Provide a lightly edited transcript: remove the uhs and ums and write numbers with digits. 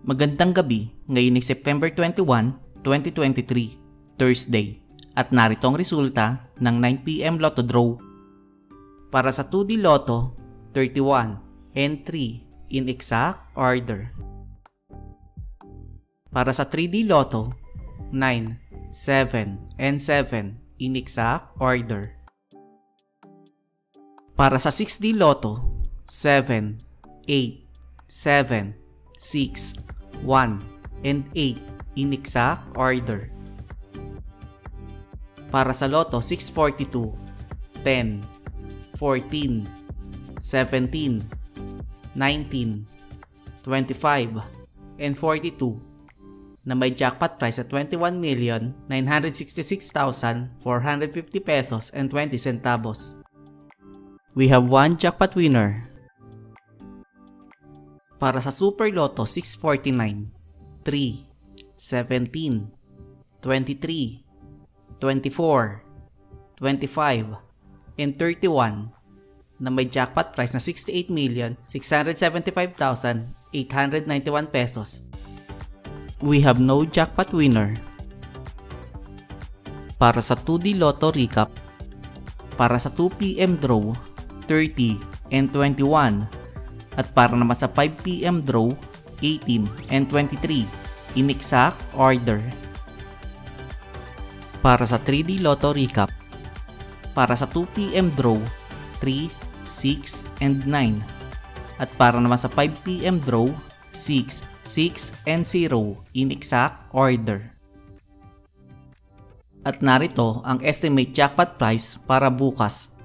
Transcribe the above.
Magandang gabi, ngayon ay September 21, 2023, Thursday, at narito ang resulta ng 9 PM Lotto Draw. Para sa 2D Lotto, 31 and 3 in exact order. Para sa 3D Lotto, 9, 7, and 7 in exact order. Para sa 6D Lotto, 7, 8, 7, 6, 1, and 8 in exact order. Para sa Lotto 642, 10, 14, 17, 19, 25, and 42 na may jackpot price at 21,966,450 pesos and 20 centavos. We have one jackpot winner. Para sa Super Lotto 649, 3, 17, 23, 24, 25, and 31 na may jackpot price na 68,675,891 pesos. We have no jackpot winner. Para sa 2D Lotto Recap, para sa 2 PM draw, 30 and 21, at para naman sa 5 PM draw, 18 and 23 in exact order. Para sa 3D Lotto Recap, para sa 2 PM draw, 3, 6, and 9, at para naman sa 5 PM draw, 6, 6, and 0 in exact order. At narito ang estimate jackpot price para bukas,